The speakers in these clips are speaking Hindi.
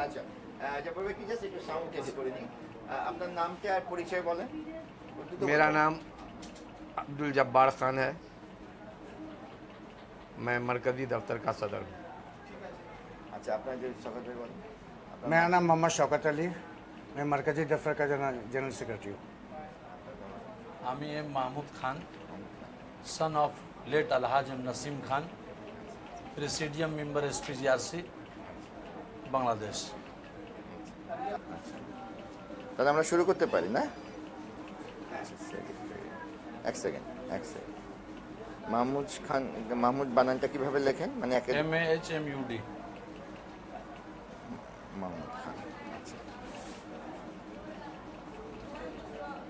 আচ্ছা जब कि जैसे एक साउंड कैसे করে নি আপনার নাম क्या আর পরিচয় বলেন मेरा नाम अब्दुल जब्बार खान है मैं मरकजी दफ्तर का सदर हूँ अच्छा अपना जो शौकत भाई बोलें मेरा नाम मोहम्मद शौकत अली मैं मरकजी दफ्तर का जनरल सेक्रेटरी हूँ আমি M Mahmud Khan son of late Alhaj M Nasim Khan presidium member SPGRC Bangladesh তাহলে আমরা শুরু করতে পারি না এক সেকেন্ড মাহমুদ খান মাহমুদ বানানটা কিভাবে লেখেন মানে MAHMUD মাহমুদ খান আচ্ছা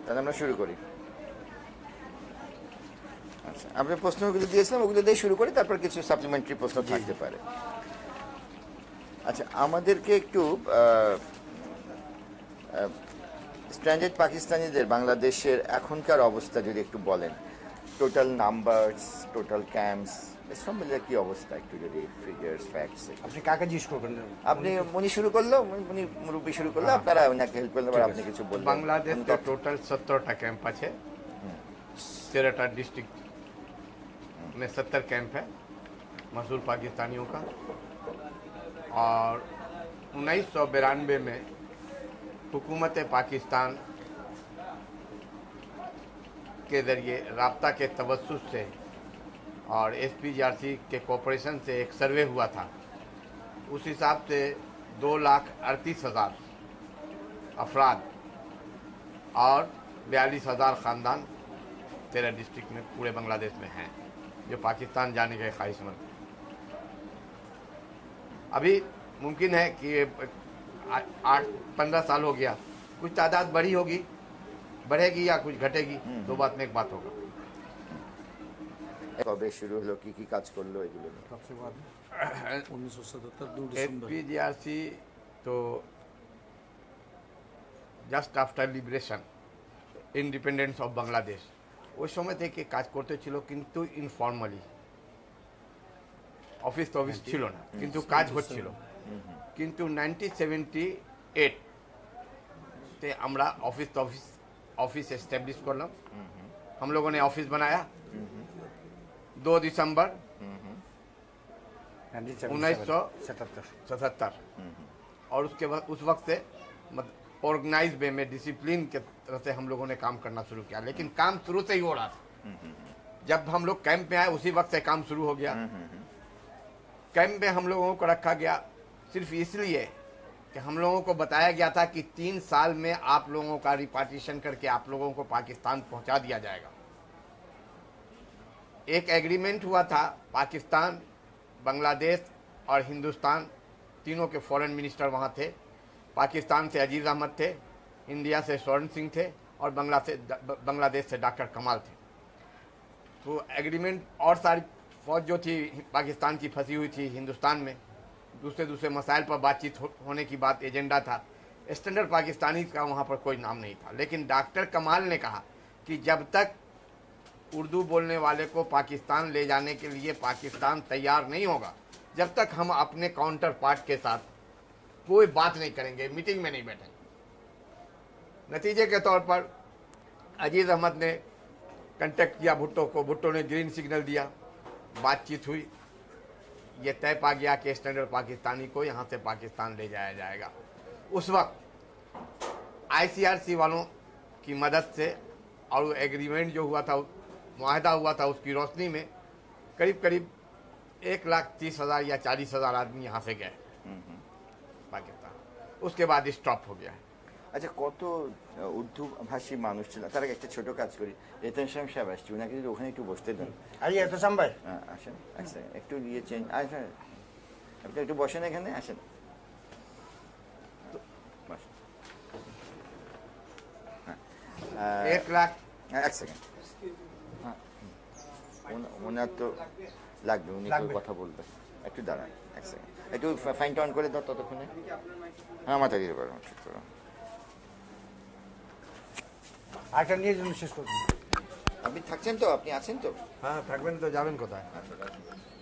তাহলে আমরা শুরু করি আচ্ছা আপনি প্রশ্নগুলো দিয়েছিলাম ওগুলো দিয়ে শুরু করি তারপর কিছু সাপ্লিমেন্টারি প্রশ্ন থাকতে পারে আচ্ছা আমাদেরকে একটু স্ট্র্যান্ডেড পাকিস্তানিদের বাংলাদেশের এখনকার অবস্থা যদি একটু বলেন টোটাল নাম্বারস টোটাল ক্যাম্পস এসব মিলিয়ে কি অবস্থা একটু যদি ফিগারস ফ্যাক্টস আপনি কাকে জিজ্ঞেস করবেন আপনি উনি শুরু করলো উনি মুরব্বী শুরু করলো আপনারা ওনাকে হেল্প করলে আপনি কিছু বলবেন बांग्लादेश का टोटल 17टा कैंप है 13टा डिस्ट्रिक्ट में 70 कैंप है मसूल पाकिस्तानियों का और 1992 में हुकूमत पाकिस्तान के ज़रिए राब्ता के तवस्सुस से और SPGRC के कोऑपरेशन से एक सर्वे हुआ था उस हिसाब से 2,38,000 अफराद और 42,000 ख़ानदान 13 डिस्ट्रिक्ट में पूरे बांग्लादेश में हैं जो पाकिस्तान जाने के ख्वाहिशमंद। अभी मुमकिन है कि 8-15 साल हो गया कुछ तादाद बढ़ी होगी बढ़ेगी या कुछ घटेगी दो बात में एक बात होगा কবে শুরু হলো কি কাজ করলো এগুলো सबसे बाद 1977 2 दिसंबर SPGRC तो just after liberation independence of Bangladesh ওই সময় থেকে কাজ করতে ছিল কিন্তু ইনফর্মালি অফিস ছিল না কিন্তু কাজ হচ্ছিল কিন্তু 1978 ते हमरा ऑफिस एस्टेब्लिश कर लो हम लोगों ने ऑफिस बनाया 2 दिसंबर 1977 और उसके बाद उस वक्त से ऑर्गेनाइज वे में डिसिप्लिन के तरह से हम लोगों ने काम करना शुरू किया लेकिन काम शुरू से ही हो रहा था जब हम लोग कैंप में आए उसी वक्त से काम शुरू हो गया कैंप में हम लोगों को रखा गया सिर्फ इसलिए कि हम लोगों को बताया गया था कि 3 साल में आप लोगों का रिपार्टीशन करके आप लोगों को पाकिस्तान पहुंचा दिया जाएगा। एक एग्रीमेंट हुआ था पाकिस्तान बांग्लादेश और हिंदुस्तान तीनों के फॉरेन मिनिस्टर वहां थे पाकिस्तान से अजीज अहमद थे इंडिया से स्वर्ण सिंह थे और बांग्लादेश से डॉक्टर कमाल थे। तो एग्रीमेंट और सारी फौज जो थी पाकिस्तान की फंसी हुई थी हिंदुस्तान में दूसरे मसाइल पर बातचीत होने की बात एजेंडा था स्टैंडर्ड पाकिस्तानी का वहाँ पर कोई नाम नहीं था लेकिन डॉक्टर कमाल ने कहा कि जब तक उर्दू बोलने वाले को पाकिस्तान ले जाने के लिए पाकिस्तान तैयार नहीं होगा जब तक हम अपने काउंटर पार्ट के साथ कोई बात नहीं करेंगे मीटिंग में नहीं बैठेंगे। नतीजे के तौर पर अजीज अहमद ने कांटेक्ट किया भुट्टो को भुट्टो ने ग्रीन सिग्नल दिया बातचीत हुई ये तय पा गया कि स्टैंडर्ड पाकिस्तानी को यहाँ से पाकिस्तान ले जाया जाएगा। उस वक्त ICRC वालों की मदद से और एग्रीमेंट जो हुआ था मुआहदा हुआ था उसकी रोशनी में करीब 1,30,000 या 40,000 आदमी यहाँ से गए पाकिस्तान उसके बाद स्टॉप हो गया। আচ্ছা কত উর্দু ভাষী মানুষ ছিল তার একটা ছোট কাজ করি এতেনশাম সাহেব আসছে ওনাকে যদি ওখানে একটু বসতে দেন आइए एहतशाम भाई আসেন আচ্ছা একটু ইয়ে চেঞ্জ আচ্ছা আপনি একটু বসেন এখানে আসেন হ্যাঁ 1 লাখ এক সেকেন্ড হ্যাঁ ওনার তো লাগবে উনি কথা বলবেন একটু দাঁড়ান এক সেকেন্ড একটু ফাইন টাউন করে দাও ততক্ষণে হ্যাঁ মাথা দিতে পারো ঠিক করো আটা নিয়ে জন্য শেষ করুন আপনি থাকছেন তো আপনি আছেন তো হ্যাঁ থাকবেন তো যাবেন কোথায়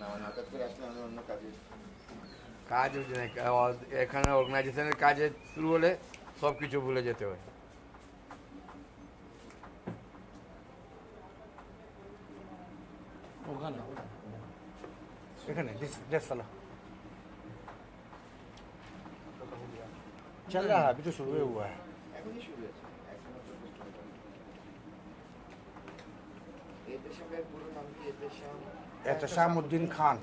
না মানে হঠাৎ করে আসলে আমি অন্য কাজে কাজ এখানে অর্গানাইজেশনের কাজে শুরু হলে সব কিছু ভুলে যেতে হয়। ওখানে এখানে दिस वाला चल रहा है, अभी तो शुरू हुआ है। এখনই শুরু হয়েছে, এহতেশামের পুরো নাম কি? एहतशामुद्दीन खान।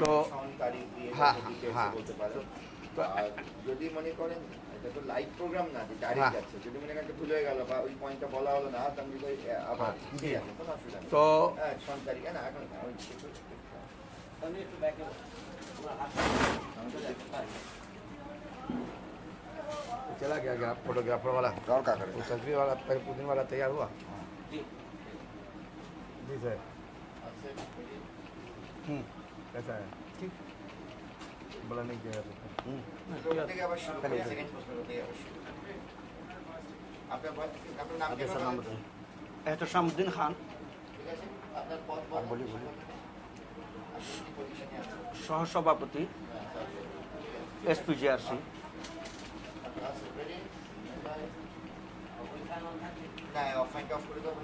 তো হ্যাঁ হ্যাঁ যদি মনে করেন এটা তো লাইভ প্রোগ্রাম না, যে ডাইরেক্ট যাচ্ছে, যদি মনে করেন ভুল হয়ে গেল বা ওই পয়েন্টটা বলা হলো না, তাহলে আবার ঠিক আছে, কোনো অসুবিধা নেই। তো হ্যাঁ 6 তারিখ না, এখন আমি একটু ব্যাকে चला गया फोटोग्राफर वाला और क्या करें? वो तस्वीर वाला पुदीन वाला तैयार हुआ जी सर। कैसा है? ठीक बोला नहीं किया থেকে আবার শুরু করি, সেকেন্ড প্রশ্ন থেকে আবার শুরু। আপনার নাম কি? सर नाम बताइए। एहतशामुद्दीन खान, ঠিক আছে, আপনার পদ आप बोलिए बोलिए। আপনি পজিশনে আছেন? सहसभापति SPJRC। না, অফাইনটা অফ করে দাও।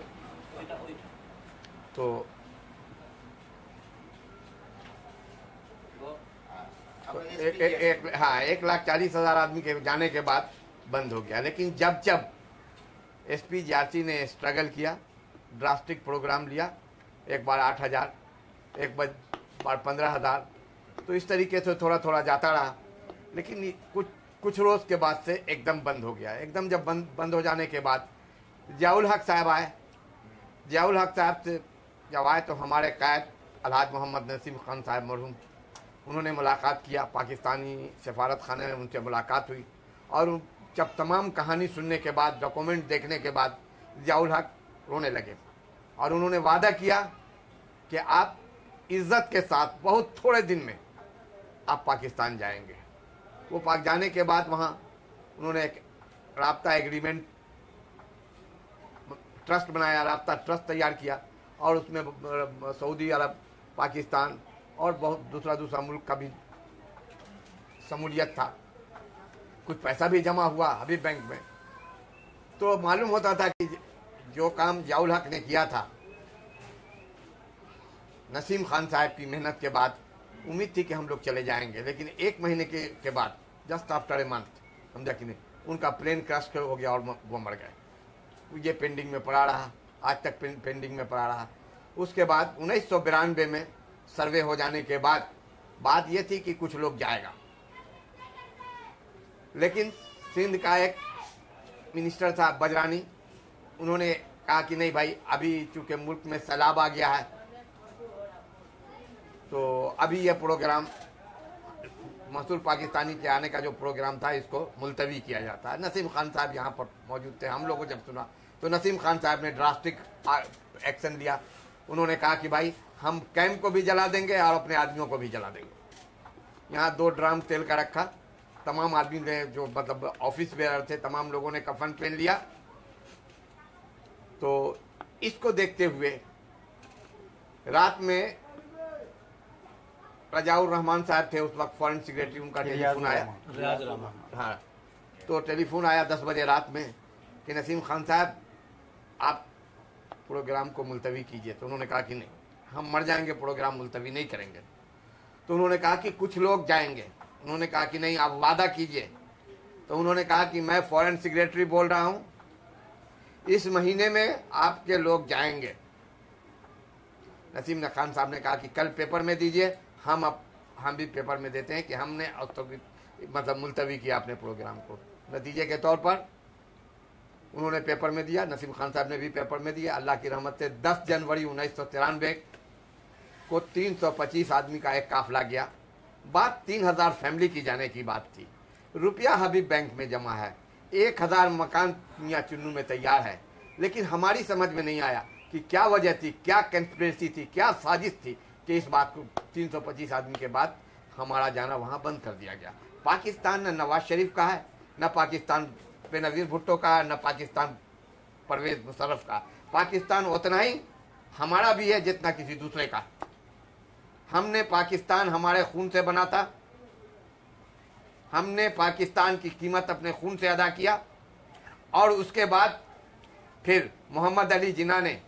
तो हाँ 1,40,000 आदमी के जाने के बाद बंद हो गया। लेकिन जब SPJRC ने स्ट्रगल किया, ड्रास्टिक प्रोग्राम लिया, एक बार 8,000, एक बार 15,000, तो इस तरीके से थोड़ा थोड़ा जाता रहा। लेकिन कुछ रोज के बाद से एकदम बंद हो गया। एकदम जब बंद हो जाने के बाद जियाउल हक साहब आए। जियाउल हक साहब से जब आए तो हमारे कायद अलहाज मोहम्मद नसीम खान साहब मरहूम, उन्होंने मुलाकात किया, पाकिस्तानी सफारत खाने में उनसे मुलाकात हुई। और जब तमाम कहानी सुनने के बाद, डॉक्यूमेंट देखने के बाद जियाउल हक रोने लगे और उन्होंने वादा किया कि आप इज्जत के साथ बहुत थोड़े दिन में आप पाकिस्तान जाएंगे। वो पाक जाने के बाद वहाँ उन्होंने एक राब्ता एग्रीमेंट ट्रस्ट बनाया, राब्ता ट्रस्ट तैयार किया और उसमें सऊदी अरब, पाकिस्तान और बहुत दूसरा मुल्क का भी शमूलियत था। कुछ पैसा भी जमा हुआ अभी बैंक में। तो मालूम होता था कि जो काम जियाउल हक ने किया था, नसीम खान साहब की मेहनत के बाद उम्मीद थी कि हम लोग चले जाएंगे। लेकिन 1 महीने के बाद, जस्ट आफ्टर ए मंथ, समझा कि नहीं, उनका प्लेन क्रैश हो गया और वो मर गए। ये पेंडिंग में पड़ा रहा, आज तक पेंडिंग में पड़ा रहा। उसके बाद 1992 में सर्वे हो जाने के बाद बात ये थी कि कुछ लोग जाएगा। लेकिन सिंध का एक मिनिस्टर था बजरानी, उन्होंने कहा कि नहीं भाई, अभी चूंकि मुल्क में सैलाब आ गया है तो अभी ये प्रोग्राम मसूल पाकिस्तानी के आने का जो प्रोग्राम था इसको मुलतवी किया जाता है। नसीम खान साहब यहाँ पर मौजूद थे। हम लोगों को जब सुना तो नसीम खान साहब ने ड्रास्टिक एक्शन लिया। उन्होंने कहा कि भाई हम कैंप को भी जला देंगे और अपने आदमियों को भी जला देंगे। यहाँ 2 ड्राम तेल का रखा, तमाम आदमी ने जो मतलब ऑफिस वेयर थे तमाम लोगों ने कफन पहन लिया। तो इसको देखते हुए रात में रजाउर रहमान साहब थे उस वक्त फॉरेन सेक्रेटरी, उनका टेलीफोन आया। रियाज रहमान, हाँ, तो टेलीफोन आया 10 बजे रात में कि नसीम खान साहब आप प्रोग्राम को मुलतवी कीजिए। तो उन्होंने कहा कि नहीं, हम मर जाएंगे, प्रोग्राम मुलतवी नहीं करेंगे। तो उन्होंने कहा कि कुछ लोग जाएंगे। उन्होंने कहा कि नहीं, आप वादा कीजिए। तो उन्होंने कहा कि मैं फॉरेन सेक्रेटरी बोल रहा हूँ, इस महीने में आपके लोग जाएंगे। नसीम खान साहब ने कहा कि कल पेपर में दीजिए, हम भी पेपर में देते हैं कि हमने मतलब मुलतवी किया अपने प्रोग्राम को। नतीजे के तौर पर उन्होंने पेपर में दिया, नसीम खान साहब ने भी पेपर में दिया। अल्लाह की रहमत से 10 जनवरी 1993 को 325 आदमी का एक काफिला गया। बात 3000 फैमिली की जाने की बात थी। रुपया हबीब बैंक में जमा है, 1000 मकान मियां चुन्नू में तैयार है। लेकिन हमारी समझ में नहीं आया कि क्या वजह थी, क्या कंस्पिरेसी थी, क्या साजिश थी कि इस बात को 325 आदमी के बाद हमारा जाना वहां बंद कर दिया गया। पाकिस्तान न नवाज शरीफ का है, न पाकिस्तान बेनज़ीर भुट्टो का, न पाकिस्तान परवेज मुशर्रफ का। पाकिस्तान उतना ही हमारा भी है जितना किसी दूसरे का। हमने पाकिस्तान हमारे खून से बना था, हमने पाकिस्तान की कीमत अपने खून से अदा किया। और उसके बाद फिर मोहम्मद अली जिन्ना ने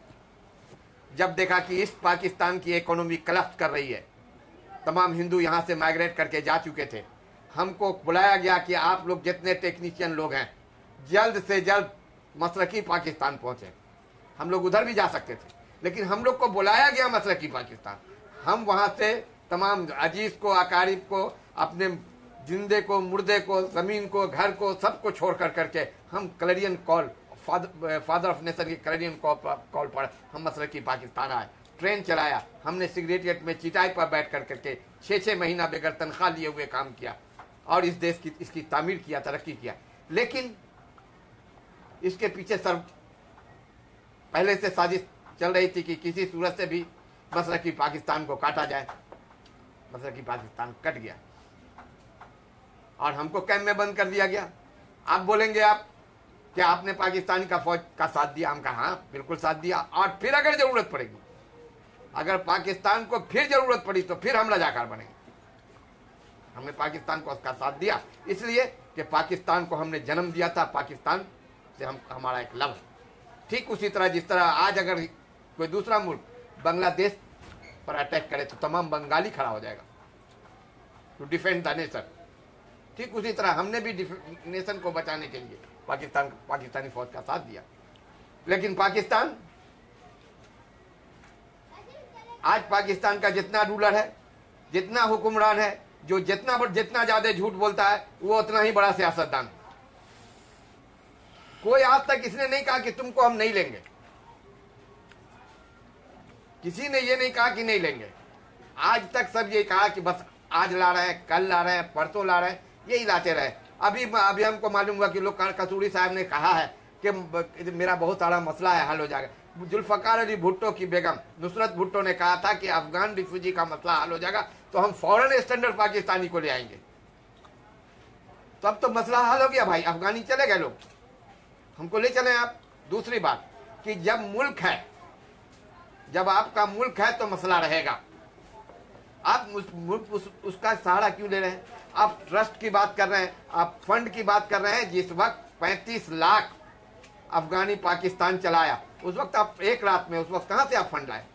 जब देखा कि इस पाकिस्तान की इकोनॉमी कलफ्ट कर रही है, तमाम हिंदू यहाँ से माइग्रेट करके जा चुके थे, हमको बुलाया गया कि आप लोग जितने टेक्नीशियन लोग हैं जल्द से जल्द मशरकी पाकिस्तान पहुँचे। हम लोग उधर भी जा सकते थे, लेकिन हम लोग को बुलाया गया मशरकी पाकिस्तान। हम वहाँ से तमाम अजीज को, अकारिब को, अपने जिंदे को, मुर्दे को, ज़मीन को, घर को, सबको छोड़ कर करके हम Canadian call, father of nation की कनेडियन कॉल पर हम मशरकी पाकिस्तान आए। ट्रेन चलाया हमने, सेक्रेटरिएट में चिटाई पर बैठ कर करके 6-6 महीना बगैर तनख्वाह लिए हुए काम किया और इस देश की इसकी तामीर किया, तरक्की किया। लेकिन इसके पीछे सर पहले से साजिश चल रही थी कि किसी सूरत से भी मशरकी पाकिस्तान को काटा जाए। मशरकी पाकिस्तान कट गया और हमको कैंप में बंद कर दिया गया। आप बोलेंगे आप क्या आपने पाकिस्तानी का फौज का साथ दिया? हम कहा हाँ बिल्कुल साथ दिया। और फिर अगर जरूरत पड़ेगी, अगर पाकिस्तान को फिर जरूरत पड़ी तो फिर हम रजाकार बनेंगे। हमने पाकिस्तान को उसका साथ दिया इसलिए कि पाकिस्तान को हमने जन्म दिया था, पाकिस्तान से हमारा एक लव। ठीक उसी तरह जिस तरह आज अगर कोई दूसरा मुल्क बांग्लादेश पर अटैक करे तो तमाम बंगाली खड़ा हो जाएगा टू डिफेंड द नेशन। ठीक उसी तरह हमने भी नेशन को बचाने के लिए पाकिस्तानी फौज का साथ दिया। लेकिन पाकिस्तान आज पाकिस्तान का जितना रूलर है, जितना हुक्मरान है, जो जितना ज्यादा झूठ बोलता है वो उतना ही बड़ा सियासतदान। कोई आज तक इसने नहीं कहा कि तुमको हम नहीं लेंगे। किसी ने ये नहीं कहा कि नहीं लेंगे। आज तक सब ये कहा कि बस आज ला रहे हैं, कल ला रहे हैं, परसों ला रहे हैं, यही लाते रहे। अभी हमको मालूम हुआ कि लोग कसूरी साहब ने कहा है कि मेरा बहुत सारा मसला है, हल हो जाएगा। जुल्फकार अली भुट्टो की बेगम नुसरत भुट्टो ने कहा था कि अफगान रिफ्यूजी का मसला हल हो जाएगा तो हम फौरन स्टैंडर्ड पाकिस्तानी को ले आएंगे। तब तो मसला हल हो गया भाई, अफगानी चले गए लोग, हमको ले चले आप। दूसरी बात कि जब मुल्क है, जब आपका मुल्क है तो मसला रहेगा। आप उसका सहारा क्यों ले रहे हैं? आप ट्रस्ट की बात कर रहे हैं, आप फंड की बात कर रहे हैं। जिस वक्त 35 लाख अफगानी पाकिस्तान चलाया उस वक्त आप एक रात में, उस वक्त कहां से आप फंड लाए?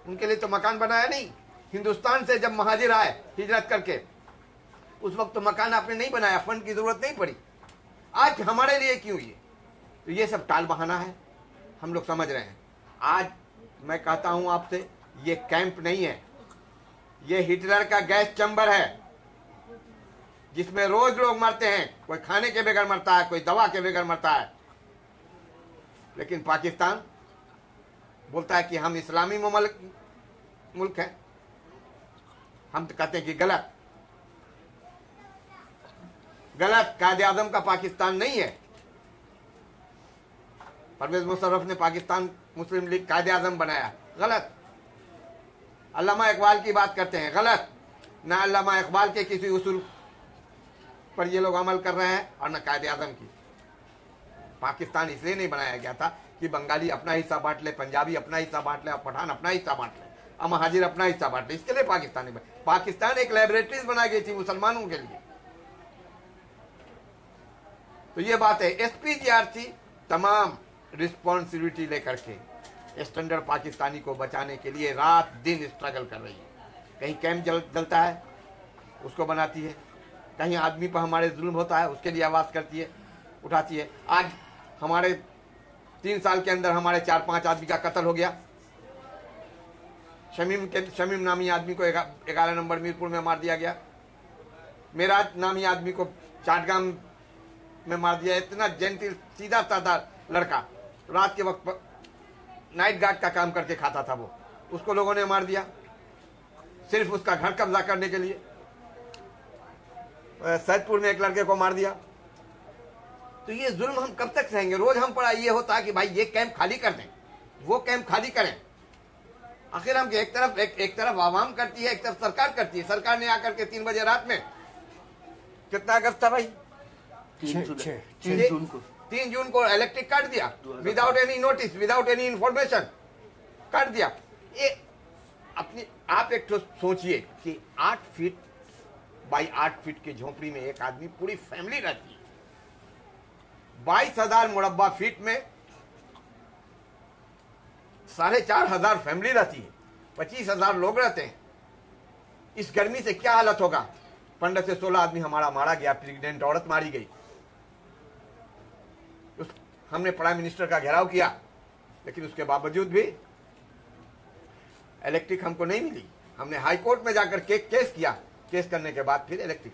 उनके लिए तो मकान बनाया नहीं। हिंदुस्तान से जब महाजिर आए हिजरत करके उस वक्त तो मकान आपने नहीं बनाया, फंड की जरूरत नहीं पड़ी। आज हमारे लिए क्यों ये? तो ये सब टाल बहाना है, हम लोग समझ रहे हैं। आज मैं कहता हूं आपसे, ये कैंप नहीं है, ये हिटलर का गैस चैम्बर है जिसमें रोज लोग मरते हैं। कोई खाने के बगैर मरता है, कोई दवा के बगैर मरता है। लेकिन पाकिस्तान बोलता है कि हम इस्लामी मुल्क है। हम तो कहते हैं कि गलत, कायदे आजम का पाकिस्तान नहीं है। परवेज मुशर्रफ ने पाकिस्तान मुस्लिम लीग कायदे आजम बनाया, गलत। अल्लामा इकबाल की बात करते हैं, गलत। ना अल्लामा इकबाल के किसी उसूल पर ये लोग अमल कर रहे हैं और न कायदे आजम की। पाकिस्तान इसलिए नहीं बनाया गया था कि बंगाली अपना हिस्सा बांट ले, पंजाबी अपना हिस्सा बांट ले, पठान अपना हिस्सा बांट ले, महाजिर अपना हिस्सा बांट ले। इसके लिए पाकिस्तान एक लेबोरेटरीज बनाई गई थी मुसलमानों के लिए। तो ये बात है। एसपीजीआरसी तमाम रिस्पॉन्सिबिलिटी लेकर के स्टैंडर्ड पाकिस्तानी को बचाने के लिए रात दिन स्ट्रगल कर रही है। कहीं कैंप जलता है उसको बनाती है, कहीं आदमी पर हमारे जुल्म होता है उसके लिए आवाज करती है, उठाती है। आज हमारे 3 साल के अंदर हमारे 4-5 आदमी का कत्ल हो गया। शमीम नामी आदमी को 11 नंबर मीरपुर में मार दिया गया। मेरा नामी आदमी को चाटगाम में मार दिया। इतना जेंटिल सीधा साधा लड़का, रात के वक्त नाइट गार्ड का काम करके खाता था वो, उसको लोगों ने मार दिया सिर्फ उसका घर कब्जा करने के लिए। सैदपुर में एक लड़के को मार दिया। तो ये जुल्म हम कब तक सहेंगे? रोज हम पर ये होता है कि भाई ये कैंप खाली कर दें, वो कैंप खाली करें। आखिर हम एक तरफ आवाम करती है, एक तरफ सरकार करती है। सरकार ने आकर के 3 बजे रात में, कितना अगस्त था भाई? 3 जून को इलेक्ट्रिक काट दिया, without any notice, without any information काट दिया। ये अपनी आप एक तो सोचिए कि 8 फीट बाई 8 फीट की झोपड़ी में एक आदमी, पूरी फैमिली रहती है। 22,000 मुरब्बा फीट में 4,500 फैमिली रहती है, 25,000 लोग रहते हैं। इस गर्मी से क्या हालत होगा? 15 से 16 आदमी हमारा मारा गया, प्रेग्नेंट औरत मारी गई। हमने प्राइम मिनिस्टर का घेराव किया, लेकिन उसके बावजूद भी इलेक्ट्रिक हमको नहीं मिली। हमने हाई कोर्ट में जाकर केस किया, केस करने के बाद फिर इलेक्ट्रिक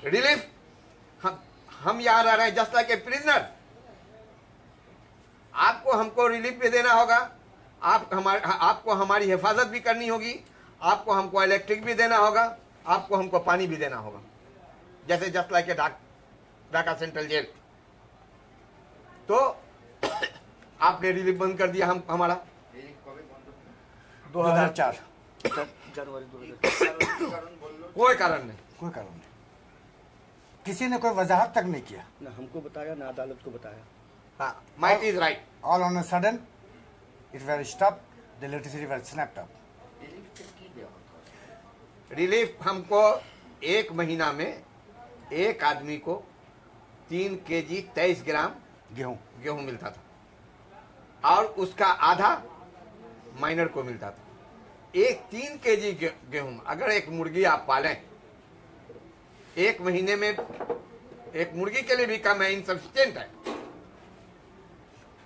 रिलीफ। हम यहां रह रहे हैं जस्ट लाइक ए प्रिजनर। आपको हमको रिलीफ भी देना होगा, आपको हमारी हिफाजत भी करनी होगी, आपको हमको इलेक्ट्रिक भी देना होगा, आपको हमको पानी भी देना होगा, जैसे just like a Dhaka central jail. तो आपने रिलीफ बंद कर दिया हमारा 2004 जनवरी 2004। कोई कारण नहीं, कोई कारण नहीं, किसी ने कोई वजाहत तक नहीं किया, ना हमको बताया ना अदालत को बताया। हाँ, might is right. All on a sudden it were stop, the electricity were snapped up. Relief हमको 1 महीना में एक आदमी को 3 केजी 23 ग्राम गेहूं मिलता था, और उसका आधा माइनर को मिलता था। 3 केजी गेहूं अगर एक मुर्गी आप पालें, 1 महीने में एक मुर्गी के लिए भी कम है, इनसफिशिएंट है।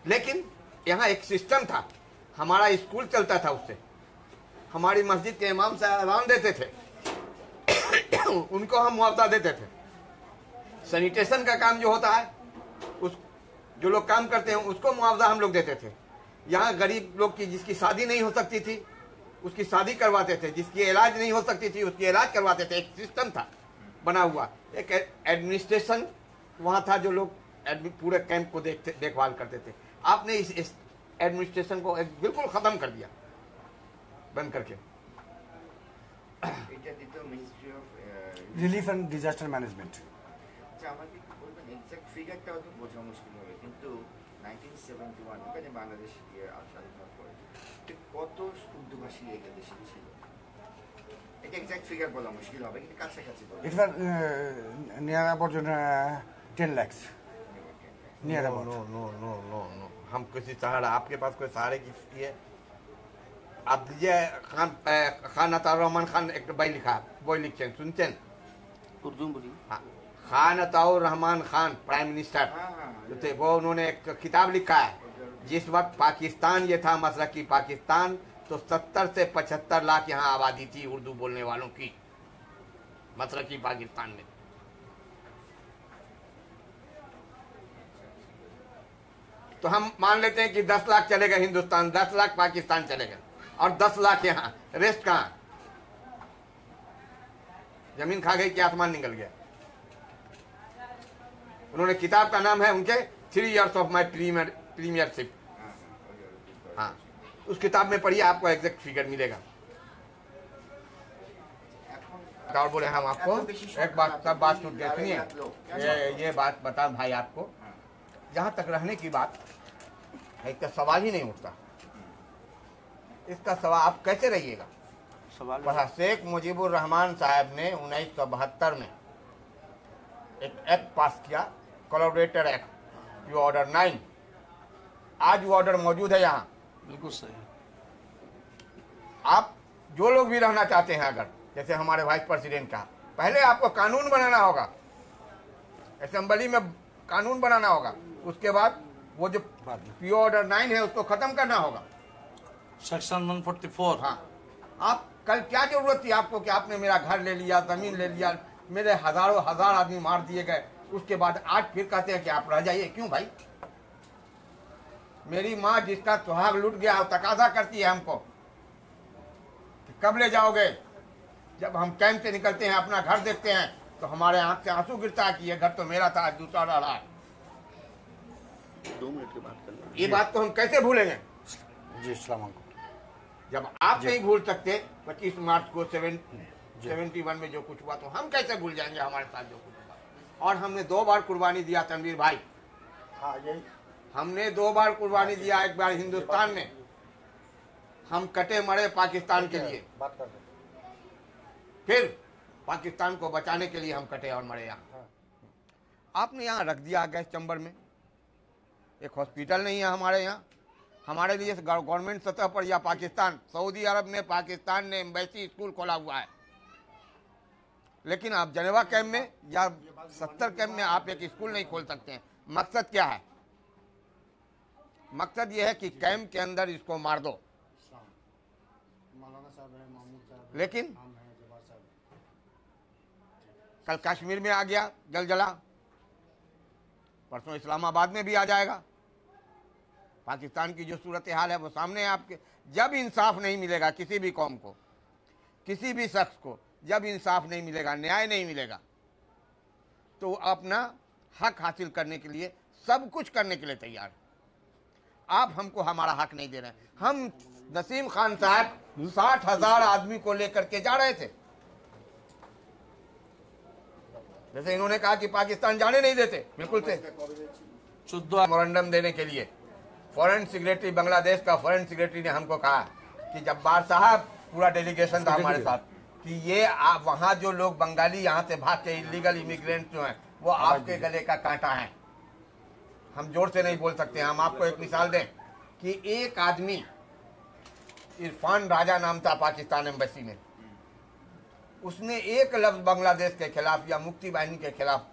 लेकिन यहाँ एक सिस्टम था, हमारा स्कूल चलता था उससे, हमारी मस्जिद के इमाम साहब देते थे, उनको हम मुआवजा देते थे। सैनिटेशन का काम जो होता है, उस जो लोग काम करते हैं उसको मुआवजा हम लोग देते थे। यहाँ गरीब लोग की जिसकी शादी नहीं हो सकती थी उसकी शादी करवाते थे, जिसकी इलाज नहीं हो सकती थी उसकी इलाज करवाते थे। एक सिस्टम था बना हुआ, एक एडमिनिस्ट्रेशन वहाँ था, जो लोग पूरे कैंप को देखभाल करते थे। आपने इस एडमिनिस्ट्रेशन को बिल्कुल खत्म कर दिया, बंद करके। Relief and disaster management. আমাকে বলবেন এক্সাক্ট ফিগারটা হয়তো বোঝা মুশকিল হবে, কিন্তু 1971 ওখানে বাংলাদেশ স্বাধীন হওয়ার পরে কত উর্দুভাষী এই দেশে ছিল, এটা এক্সাক্ট ফিগার বলা মুশকিল হবে, কিন্তু কাছাকাছি বলা। It was near about 10 lakhs. Near about. No. हम किसी सहारा, आपके पास कोई सहारे की है? आप दीजिए। खान अताउर रहमान खान एक भाई लिखा, वो लिखते हैं, सुनते हैं उर्दू बोली। हाँ, खान अताउर रहमान खान प्राइम मिनिस्टर जो थे, वो उन्होंने एक किताब लिखा है। जिस वक्त पाकिस्तान ये था मशरकी पाकिस्तान, तो 70 से 75 लाख यहाँ आबादी थी उर्दू बोलने वालों की, मशरकी पाकिस्तान में। तो हम मान लेते हैं कि 10 लाख चलेगा हिंदुस्तान, 10 लाख पाकिस्तान चलेगा, और 10 लाख यहाँ, रेस्ट कहाँ? जमीन खा गई कि आसमान निकल गया? उन्होंने किताब का नाम है उनके 3 years ऑफ माई प्रीमियरशिप। हाँ, उस किताब में पढ़िए, आपको एग्जैक्ट फिगर मिलेगा। और बोले हम आपको एक बात, सब बात छूट गई, सुनिए ये बात बता भाई आपको, जहां तक रहने की बात है, इसका सवाल ही नहीं उठता। इसका सवाल आप कैसे रहिएगा? सवाल पढ़ा, शेख मुजीबुर रहमान साहब ने 1972 में एक एक्ट पास किया, कोलैबोरेटर एक्ट, यू ऑर्डर 9। आज वो ऑर्डर मौजूद है यहाँ। बिल्कुल सही। आप जो लोग भी रहना चाहते हैं, अगर जैसे हमारे वाइस प्रेसिडेंट का, पहले आपको कानून बनाना होगा, असेंबली में कानून बनाना होगा, उसके बाद वो जो पी ऑर्डर 9 है उसको खत्म करना होगा। सेक्शन 144। हाँ, आप कल क्या जरूरत थी आपको कि आपने मेरा घर ले लिया, जमीन ले लिया, मेरे हजारों हजार आदमी मार दिए गए, उसके बाद आज फिर कहते हैं कि आप रह जाइए? क्यों भाई? मेरी माँ जिसका सुहाग लूट गया तकाजा करती है हमको कि कब ले जाओगे। जब हम कैंप से निकलते हैं, अपना घर देखते हैं, तो हमारे आंख से आंसू गिरता है कि ये घर तो मेरा था, दूसरा रहा है। 2 मिनट की बात करना। ये बात को हम कैसे भूलेंगे जी सलाम अलैकुम। जब आप नहीं भूल सकते 25 मार्च को 71 में जो कुछ हुआ, तो हम कैसे भूल जाएंगे हमारे साथ जो कुछ हुआ। और हमने 2 बार कुर्बानी दिया तनवीर भाई, हाँ यही हमने 2 बार कुर्बानी दिया। एक बार हिंदुस्तान में हम कटे मरे पाकिस्तान के लिए, बात कर रहे फिर पाकिस्तान को बचाने के लिए हम कटे और मरे। यहाँ आपने यहाँ रख दिया गैस चैम्बर में, एक हॉस्पिटल नहीं है हमारे यहाँ। हमारे लिए गवर्नमेंट सतह पर या पाकिस्तान, सऊदी अरब ने, पाकिस्तान ने एम्बेसी स्कूल खोला हुआ है, लेकिन आप जनेवा कैंप में या 70 कैंप में आप एक स्कूल नहीं खोल सकते हैं। मकसद क्या है? मकसद यह है कि कैंप के अंदर इसको मार दो। लेकिन कल कश्मीर में आ गया जलजला, परसों इस्लामाबाद में भी आ जाएगा। पाकिस्तान की जो सूरत हाल है वो सामने है आपके। जब इंसाफ नहीं मिलेगा किसी भी कौम को, किसी भी शख्स को, जब इंसाफ नहीं मिलेगा, न्याय नहीं मिलेगा, तो अपना हक हासिल करने के लिए सब कुछ करने के लिए तैयार। आप हमको हमारा हक नहीं दे रहे हैं। हम नसीम खान साहब 60,000 आदमी को लेकर के जा रहे थे, जैसे इन्होंने कहा कि पाकिस्तान जाने नहीं देते, बिल्कुल थे। 14 मेमोरेंडम देने के लिए फॉरेन सेक्रेटरी, बांग्लादेश का फॉरेन सेक्रेटरी ने हमको कहा कि जब्बार साहब, पूरा डेलीगेशन था हमारे साथ, कि ये आप वहाँ जो लोग बंगाली यहाँ से भाग के इलीगल इमिग्रेंट जो हैं वो आपके गले का कांटा है। हम जोर से नहीं बोल सकते। हम आपको एक मिसाल दें कि एक आदमी, इरफान राजा नाम था पाकिस्तान एम्बेसी में, उसने एक लफ्ज बांग्लादेश के खिलाफ या मुक्ति बाहिनी के खिलाफ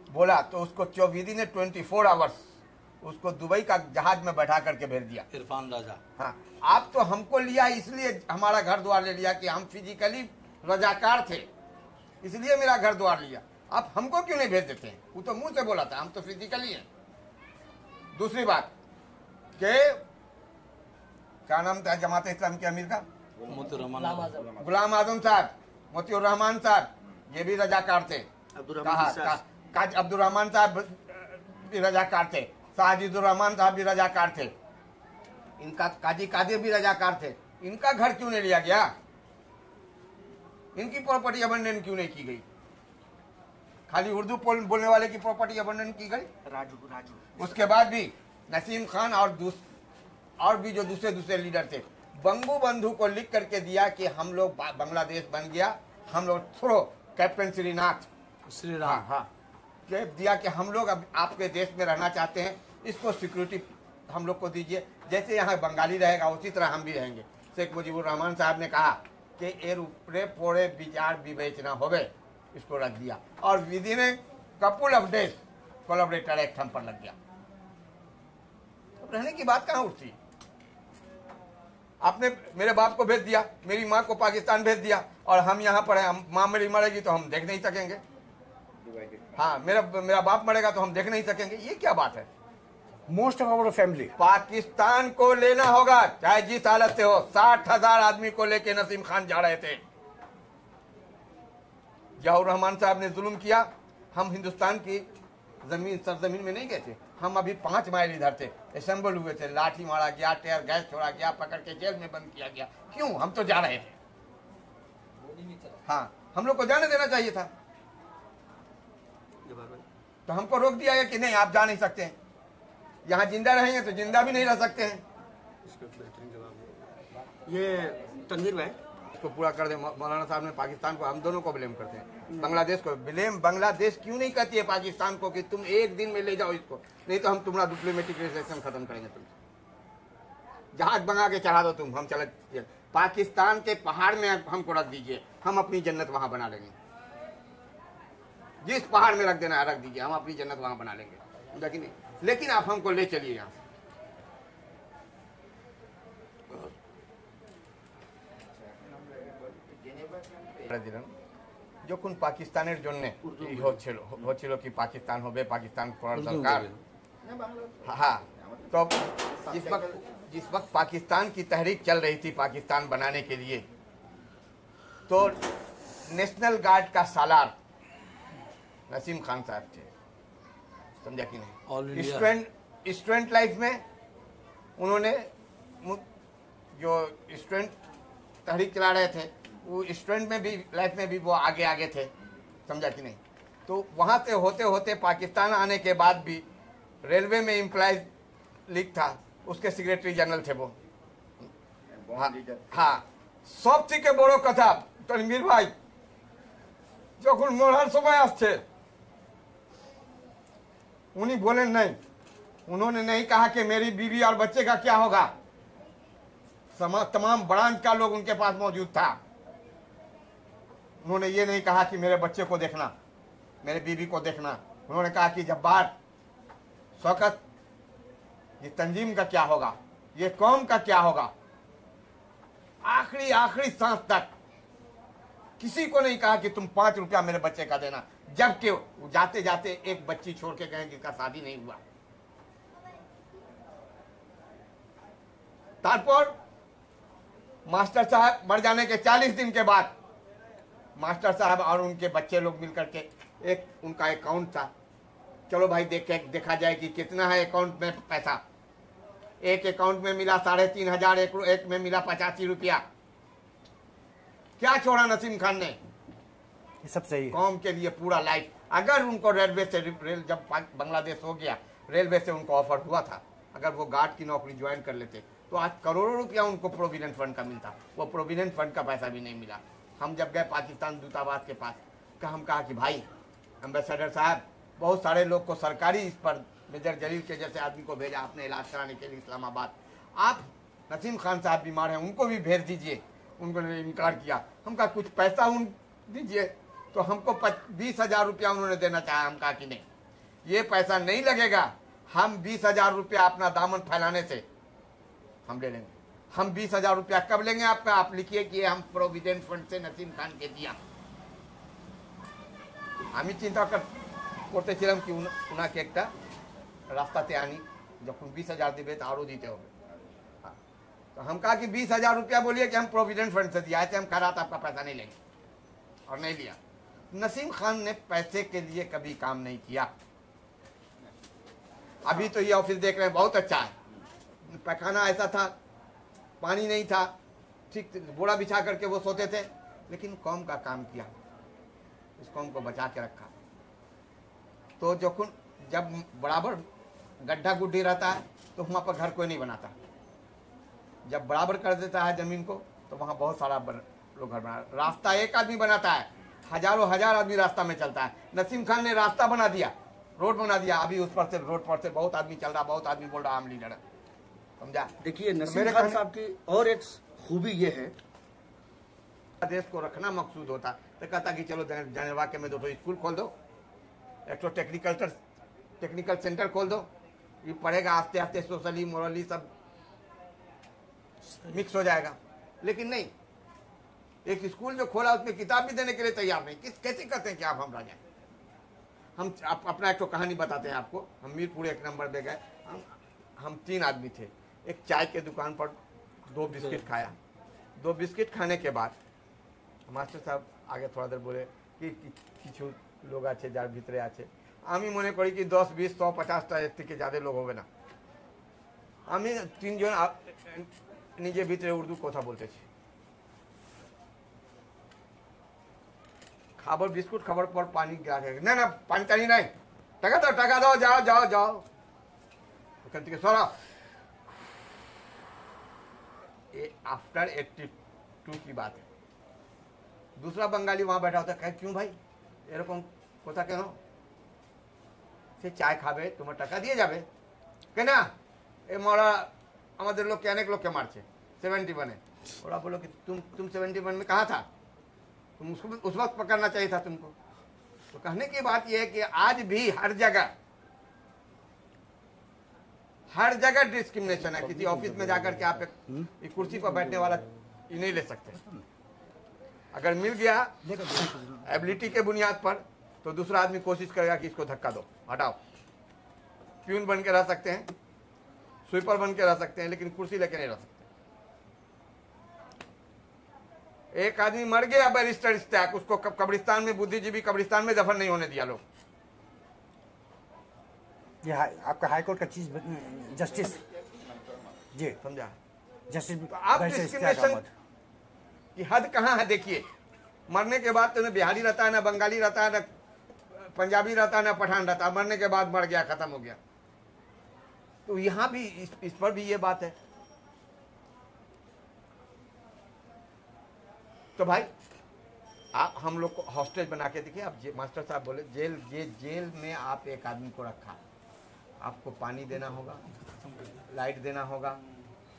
बोला तो उसको विदिन 24 आवर्स उसको दुबई का जहाज में बैठा करके भेज दिया। इरफान राजा। हाँ, आप तो हमको लिया इसलिए, हमारा घर द्वार ले लिया कि हम फिजिकली रजाकार थे, इसलिए मेरा घर द्वार लिया। आप हमको क्यों नहीं भेज देते हैं? वो तो मुंह से बोला था, हम तो फिजिकली हैं। दूसरी बात के क्या नाम था जमात इस्लाम के अमीर का? गुलाम आजम साहब, मोतियुर रहमान साहब, ये भी रजाकार थे। अब्दुल रहमान साहब भी रजाकार थे, साजिदुर रहमान साहब भी रजाकार थे, इनका काजी कादिर भी रजाकार थे। इनका घर क्यों नहीं लिया गया? इनकी प्रॉपर्टी अबंडन क्यों नहीं की गई? खाली उर्दू बोलने वाले की प्रॉपर्टी अबंडन की गई। राजू उसके बाद भी नसीम खान और भी जो दूसरे लीडर थे, बंगू बंधु को लिख करके दिया कि हम लोग बांग्लादेश बन गया, हम लोग थ्रो कैप्टन श्रीराम, हाँ, दिया कि हम लोग अब आपके देश में रहना चाहते हैं, इसको सिक्योरिटी हम लोग को दीजिए। जैसे यहाँ बंगाली रहेगा उसी तरह हम भी रहेंगे। शेख मुजीबुर रहमान साहब ने कहा कि एर ऊपरे पोड़े विचार विवेचना होवे, इसको रख दिया और within a couple of days collaborator act हम पर लग गया। अब रहने की बात कहाँ उठती? आपने मेरे बाप को भेज दिया, मेरी माँ को पाकिस्तान भेज दिया और हम यहाँ पर हैं। माँ मेरी मरेगी तो हम देख नहीं सकेंगे, हाँ, मेरा बाप मरेगा तो हम देख नहीं सकेंगे। ये क्या बात है? Most of our family Pakistan को लेना होगा चाहे जिस हालत से हो। 60,000 आदमी को लेके नसीम खान जा रहे थे। जहूर रहमान साहब ने जुल्म किया। हम हिंदुस्तान की सरजमीन में नहीं गए थे, हम अभी 5 माइल इधर थे, असेंबल हुए थे, लाठी मारा गया, टेयर गैस छोड़ा गया, पकड़ के जेल में बंद किया गया। क्यों? हम तो जा रहे थे। हाँ, हम लोग को जाने देना चाहिए था, तो हमको रोक दिया गया कि नहीं आप जा नहीं सकते हैं। यहाँ जिंदा रहेंगे तो जिंदा भी नहीं रह सकते हैं। ये तनवीर भाई इसको पूरा कर दे। मौलाना साहब ने पाकिस्तान को, हम दोनों को ब्लेम करते हैं, बांग्लादेश को ब्लेम। बांग्लादेश क्यों नहीं कहती है पाकिस्तान को कि तुम एक दिन में ले जाओ इसको, नहीं तो हम तुम्हारा डिप्लोमेटिक रिलेशन खत्म करेंगे, तुमसे जहाज मंगा के चढ़ा दो तुम, हम चले पाकिस्तान के पहाड़ में हमको रख दीजिए, हम अपनी जन्नत वहां बना लेंगे। जिस पहाड़ में रख देना है रख दीजिए, हम अपनी जन्नत वहां बना लेंगे, लेकिन आप हमको ले चलिए यहाँ से। যখন পাকিস্তানের জন্য হচ্ছিল কি পাকিস্তান হবে, পাকিস্তান করার দরকার, हाँ, तो जिस वक्त पाकिस्तान की तहरीक चल रही थी पाकिस्तान बनाने के लिए, तो नेशनल गार्ड का सालार नसीम खान साहब थे, समझा कि नहीं। स्टूडेंट लाइफ में उन्होंने जो स्टूडेंट तहरीक चला रहे थे, वो स्टूडेंट में भी लाइफ में भी वो आगे थे, समझा कि नहीं। तो वहाँ से होते होते पाकिस्तान आने के बाद भी रेलवे में एम्प्लॉयज लीग था, उसके सेक्रेटरी जनरल थे वो। हाँ, सब থেকে বড় কথা তনবীর ভাই, যখন মরার সময় আসছে उन्हीं बोले नहीं, उन्होंने नहीं कहा कि मेरी बीवी और बच्चे का क्या होगा। तमाम ब्रांच का लोग उनके पास मौजूद था। उन्होंने ये नहीं कहा कि मेरे बच्चे को देखना, मेरे बीवी को देखना। उन्होंने कहा कि जब्बार शौकत, ये तंजीम का क्या होगा, ये कौम का क्या होगा। आखिरी सांस तक किसी को नहीं कहा कि तुम 5 रुपया मेरे बच्चे का देना, जबकि जाते जाते एक बच्ची छोड़ के गए जिसका शादी नहीं हुआ। तारपर मास्टर साहब मर जाने के 40 दिन के बाद मास्टर साहब और उनके बच्चे लोग मिलकर के एक उनका अकाउंट था, चलो भाई देखा जाए कि कितना है अकाउंट में पैसा। एक अकाउंट में मिला 3,500, एक में मिला 85 रुपया। क्या छोड़ा नसीम खान ने? ये सब सही है। कौम के लिए पूरा लाइफ। अगर उनको रेलवे से जब बांग्लादेश हो गया, रेलवे से उनको ऑफर हुआ था, अगर वो गार्ड की नौकरी ज्वाइन कर लेते तो आज करोड़ों रुपया उनको प्रोविडेंट फंड का मिलता। वो प्रोविडेंट फंड का पैसा भी नहीं मिला। हम जब गए पाकिस्तान दूतावास के पास, हम कहा कि भाई एम्बेसडर साहब, बहुत सारे लोग को सरकारी इस पर मेजर जलील के जैसे आदमी को भेजा आपने इलाज कराने के लिए इस्लामाबाद, आप नसीम खान साहब बीमार हैं, उनको भी भेज दीजिए। उन्होंने इनकार किया। हम कहा कुछ पैसा उन दीजिए, तो हमको 20,000 रुपया उन्होंने देना चाहा। हम कहा कि नहीं, ये पैसा नहीं लगेगा, हम 20,000 रुपया अपना दामन फैलाने से हम ले लेंगे। हम 20,000 रुपया कब लेंगे आपका? आप लिखिए कि हम प्रोविडेंट फंड से नसीम खान के दिया। আমি চিন্তা করতেছিলাম কি উনাকে একটা রাস্তাতে আনি, যখন 20,000 দিবে তো আরো দিতে হবে। तो हम कहा कि 20,000 रुपया बोलिए कि हम प्रोविडेंट फंड से दिया है, हम खैरात आपका पैसा नहीं लेंगे, और नहीं लिया। नसीम खान ने पैसे के लिए कभी काम नहीं किया। अभी तो ये ऑफिस देख रहे हैं, बहुत अच्छा है। पैखाना ऐसा था, पानी नहीं था, ठीक बोरा बिछा करके वो सोते थे, लेकिन कौम का काम किया, इस कौम को बचा के रखा। तो जब बराबर गड्ढा गुड्ढी रहता है तो वहाँ पर घर कोई नहीं बनाता। जब बराबर कर देता है जमीन को तो वहाँ बहुत सारा लोग घर बना। रास्ता एक आदमी बनाता है, हजारों हजार आदमी रास्ता में चलता है। नसीम खान ने रास्ता बना दिया, रोड बना दिया। अभी उस पर से रोड पर से बहुत आदमी चल रहा, बहुत आदमी बोल रहा हम लीडर है, समझा। देखिए नसीम खान साहब की और एक खूबी ये है, देश को रखना मकसूद होता तो कहता कि चलो जनरवा के में 2 स्कूल खोल दो, एक तो टेक्निकल सेंटर खोल दो, ये पढ़ेगा आस्ते आस्ते, सोशली मोरली सब मिक्स हो जाएगा। लेकिन नहीं, एक स्कूल जो खोला उसमें किताब भी देने के लिए तैयार नहीं। कैसे कहते हैं कि आप हम राजा। हम अपना एक तो कहानी बताते हैं आपको। हम मीरपुर 1 नंबर पे गए, हम 3 आदमी थे। एक चाय के दुकान पर 2 बिस्किट खाया। 2 बिस्किट खाने के बाद मास्टर साहब आगे थोड़ा देर बोले कि কিছু लोग আছে যার ভিতরে আছে। আমি মনে করি कि 10, 20, 100, 50টা এর থেকে ज़्यादा लोग হবে না। আমি 3 জন নিজে ভিতরে উর্দু কথা বলতেছি। খাবার বিস্কুট খাবার পর পানি গ্লাস, না না পানি টানি নাই, টাকা দাও, যাও ওখান থেকে সরা। ये आफ्टर 82 की बात है। दूसरा बंगाली वहां बैठा होता है, क्यों भाई এরকম কথা কেন? সে চায় খাবে, তোমার টাকা দিয়ে যাবে কেন? এ মরা আমাদের লোককে অনেক লোককে मारছে 71 में। ওরা बोलो कि तुम 71 में कहाँ था, तुम उस वक्त पकड़ना चाहिए था तुमको। तो कहने की बात यह है कि आज भी हर जगह डिस्क्रिमिनेशन है। किसी ऑफिस में जाकर के आप एक कुर्सी पर बैठने वाला ये नहीं ले सकते। अगर मिल गया एबिलिटी के बुनियाद पर तो दूसरा आदमी कोशिश करेगा कि इसको धक्का दो, हटाओ। प्यून बन के रह सकते हैं, स्वीपर बन के रह सकते हैं, लेकिन कुर्सी लेके नहीं रह सकते। एक आदमी मर गया बैरिस्टर इश्तियाक, उसको कब्रिस्तान में, बुद्धिजीवी कब्रिस्तान में दफन नहीं होने दिया लोग। ये आपका हाईकोर्ट का चीज जस्टिस जी समझा? जस्टिस तो आप बैरिस्टर इश्तियाक डिस्क्रिमिनेशन अहमद। की हद कहाँ है देखिए। मरने के बाद तो न बिहारी रहता है, ना बंगाली रहता है, ना पंजाबी रहता है, ना पठान रहता है। मरने के बाद मर गया, खत्म हो गया। तो यहाँ भी इस पर भी ये बात है। तो भाई आप हम लोग को हॉस्टेज बना के देखिए। आप मास्टर साहब बोले जेल में आप एक आदमी को रखा, आपको पानी देना होगा, लाइट देना होगा,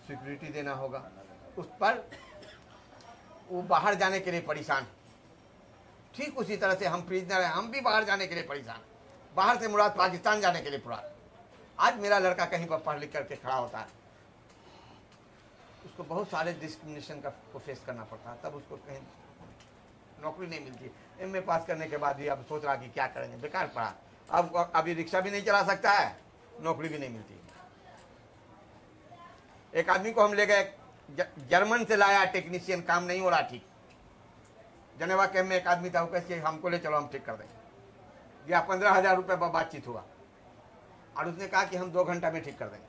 सिक्योरिटी देना होगा। उस पर वो बाहर जाने के लिए परेशान। ठीक उसी तरह से हम प्रिजनर हैं, हम भी बाहर जाने के लिए परेशान। बाहर से मुराद पाकिस्तान जाने के लिए पूरा। आज मेरा लड़का कहीं पर पढ़ लिख करके खड़ा होता है, उसको बहुत सारे डिस्क्रिमिनेशन को फेस करना पड़ता है, तब उसको कहीं नौकरी नहीं मिलती। एमए पास करने के बाद भी अब सोच रहा कि क्या करेंगे, बेकार पड़ा। अब अभी रिक्शा भी नहीं चला सकता है, नौकरी भी नहीं मिलती। एक आदमी को हम ले गए, जर्मन से लाया टेक्नीशियन, काम नहीं हो रहा ठीक। जनेवा कैंप में एक आदमी था, वो कैसे हमको ले चलो, हम ठीक कर देंगे। या 15,000 रुपये पर बातचीत हुआ और उसने कहा कि हम 2 घंटा में ठीक कर देंगे,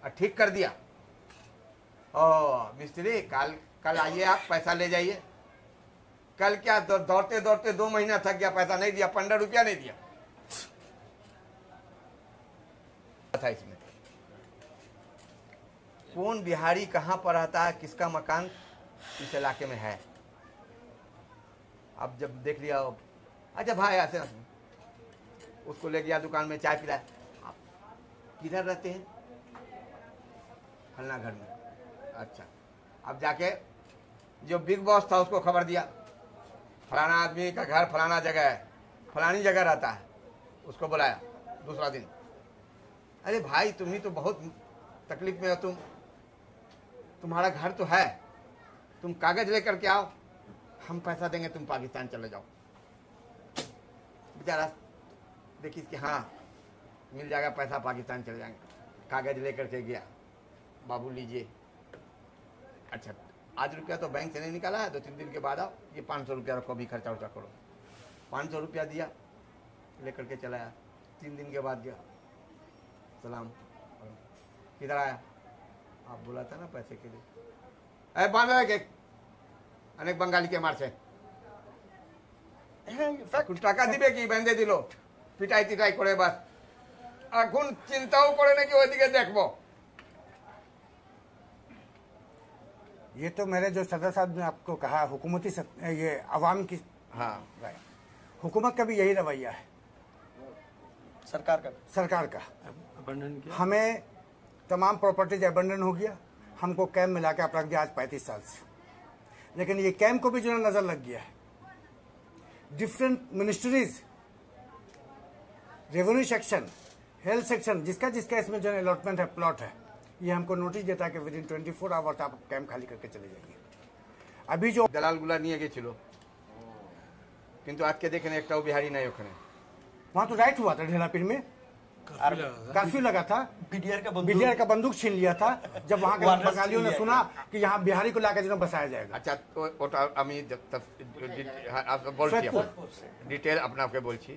और ठीक कर दिया। ओ मिस्त्री, कल आइए, आप पैसा ले जाइए। कल क्या दौड़ते दौड़ते 2 महीना थक गया, पैसा नहीं दिया, 15 रुपया नहीं दिया था। इसमें कौन बिहारी कहाँ पर रहता है, किसका मकान इस इलाके में है, अब जब देख लिया। अच्छा भाई ऐसे उसको ले गया दुकान में, चाय पिलाया। आप किधर रहते हैं? फलना घर में। अच्छा, अब जाके जो बिग बॉस था उसको खबर दिया, फलाना आदमी का घर फलाना जगह है, फलानी जगह रहता है। उसको बुलाया दूसरा दिन। अरे भाई तुम ही तो बहुत तकलीफ में हो, तुम्हारा घर तो है, तुम कागज लेकर के आओ, हम पैसा देंगे, तुम पाकिस्तान चले जाओ। बेचारा देखिए कि हाँ मिल जाएगा पैसा, पाकिस्तान चले जाएंगे। कागज लेकर के गया, बाबू लीजिए। अच्छा, आज रुपया तो बैंक से नहीं निकाला है, 2-3 दिन के बाद आओ, ये 500 रुपया रखो, अभी खर्चा उर्चा करो। 500 रुपया दिया, लेकर के चला आया। 3 दिन के बाद गया, सलाम, किधर आया? आप बोला था ना पैसे के लिए। अरे बांधा के अनेक बंगाली के मार से कुछ টাকা দিবে কি, বেঁধে দিল, পিটাই টিটাই করে। বাস এখন চিন্তাও করে নাকি ওইদিকে দেখবো। ये तो मेरे जो सदर साहब ने आपको कहा, हुकूमती ये अवाम की, हाँ हुकूमत का भी यही रवैया है, सरकार का। हमें तमाम प्रॉपर्टीज अबंडन हो गया, हमको कैंप मिला के आप रख दिया आज 35 साल से। लेकिन ये कैंप को भी जो नजर लग गया है, different ministries, revenue section, health section, जिसका इसमें जो अलॉटमेंट है, प्लॉट है, ये हमको नोटिस देता है कि विदिन 24 आवर्स आप कैंप खाली करके चले जाइए। अभी जो दलालगुला নিয়ে গেছিল, কিন্তু আজকে দেখেন একটাও বিহারি নাই ওখানে। वहाँ तो राइट हुआ था ढेलापीर में, कर्फ्यू लगा था, बीडीआर का बंदूक छीन लिया था जब वहाँ के बंगालियों ने सुना कि यहाँ बिहारी को लाकर जिन्हें बसाया जाएगा। আচ্ছা, ওটা আমি বলছি, ডিটেল আপনাকে বলছি।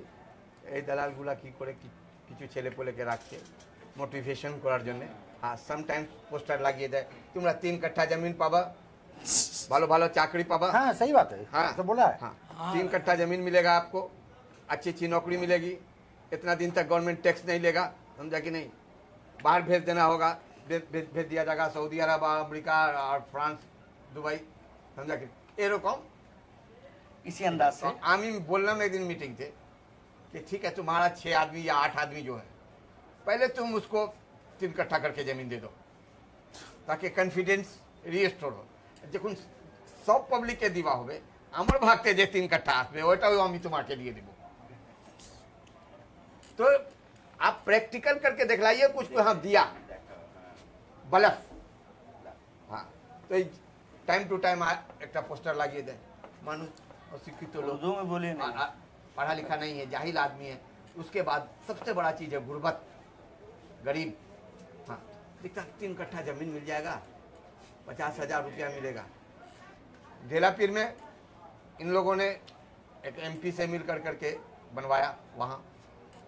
এই দালালগুলা কি করে কিছু ছেলে পেলেকে রাখছে মোটিভেশন করার জন্য। हाँ, समटाइम्स पोस्टर লাগিয়ে দেয়, তোমরা 3 कट्ठा जमीन पाबा, ভালো ভালো চাকরি पाबा। हाँ सही बात है, हाँ तो बोला है। हाँ, 3 कट्ठा जमीन मिलेगा आपको, अच्छी अच्छी नौकरी मिलेगी, इतना दिन तक गवर्नमेंट टैक्स नहीं लेगा, समझा कि नहीं। बाहर भेज देना होगा, भेज दिया जाएगा सऊदी अरब, अमेरिका और फ्रांस, दुबई, समझा कि एरकम इसी अंदाज से। আমি বললাম एक दिन मीटिंग थे कि ठीक है, तुम्हारा 6 आदमी या 8 आदमी जो है, पहले तुम उसको 3 कट्ठा करके जमीन दे दो, ताकि कॉन्फिडेंस রিস্টোর हो। যখন সব পাবলিককে দিবা হবে, আমার ভাগতে যে 3 कट्ठा আসবে ওইটাও আমি তোমাকে দিয়ে দেব। तो आप प्रैक्टिकल करके दिखलाइए कुछ को। हाँ दिया बलफ। हाँ, तो टाइम टू टाइम एक पोस्टर লাগিয়ে দেয়। মানুষ अशिक्षित लोग, में बोलिए ना, पढ़ा लिखा नहीं है, जाहिल आदमी है। उसके बाद सबसे बड़ा चीज है गुर्बत। गरीब, हाँ दिखता 3 कट्ठा जमीन मिल जाएगा, 50,000 रुपया मिलेगा। ढेलापीर में इन लोगों ने एक MP से मिल करके बनवाया, वहाँ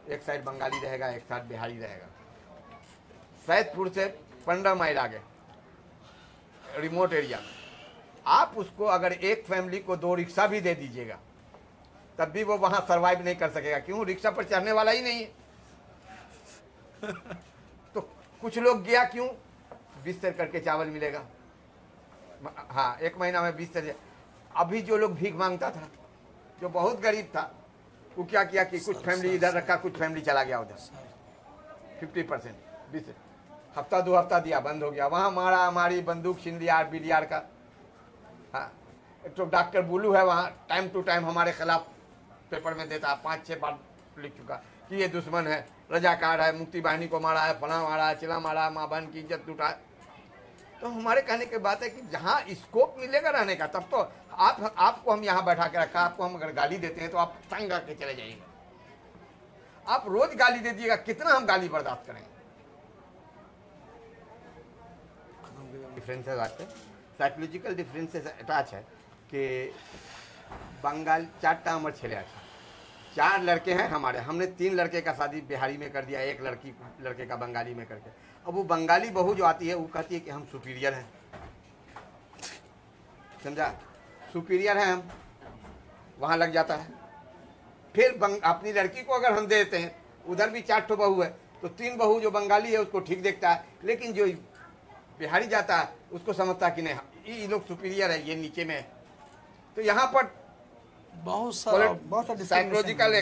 एक साइड बंगाली रहेगा, एक साइड बिहारी रहेगा। सैदपुर से 15 माइल आगे रिमोट एरिया में आप उसको अगर एक फैमिली को 2 रिक्शा भी दे दीजिएगा तब भी वो वहाँ सरवाइव नहीं कर सकेगा। क्यों? रिक्शा पर चढ़ने वाला ही नहीं है। तो कुछ लोग गया, क्यों? 20 सेर करके चावल मिलेगा, हाँ 1 महीना में 20 सेर। अभी जो लोग भीख मांगता था, जो बहुत गरीब था, वो क्या किया कि कुछ फैमिली इधर रखा, कुछ फैमिली चला गया उधर। 50% 20 हफ्ता 2 हफ्ता दिया, बंद हो गया। वहाँ मारा मारी, बंदूक छीन लिया बिलियार का। हाँ, एक तो डॉक्टर बुलू है वहाँ, टाइम टू टाइम हमारे खिलाफ पेपर में देता, 5-6 बार लिख चुका कि ये दुश्मन है, रजाकार है, मुक्ति बाहिनी को मारा है, फला मारा है, चिला मारा है, माँ बहन की इज्जत लूटा है। तो हमारे कहने की बात है कि जहाँ स्कोप मिलेगा रहने का, तब तो आपको हम यहाँ बैठा के रखा, आपको हम अगर गाली देते हैं तो आप तंग आके चले जाइएगा। आप रोज गाली दे दीजिएगा, कितना हम गाली बर्दाश्त करेंगे? डिफरेंसेस आते हैं, साइकोलॉजिकल डिफरेंसेस अटैच है कि बंगाल 4टा हमारे छेले आते, 4 लड़के हैं हमारे, हमने 3 लड़के का शादी बिहारी में कर दिया, 1 लड़के का बंगाली में करके। अब वो बंगाली बहू जो आती है वो कहती है कि हम सुपीरियर हैं, समझा? सुपीरियर हैं हम, वहाँ लग जाता है। फिर अपनी लड़की को अगर हम दे देते हैं, उधर भी 4 ठो बहू है, तो 3 बहू जो बंगाली है उसको ठीक देखता है, लेकिन जो बिहारी जाता है उसको समझता है कि नहीं ये लोग सुपीरियर है, ये नीचे में है। तो यहाँ पर बहुत सारा साइकोलॉजिकल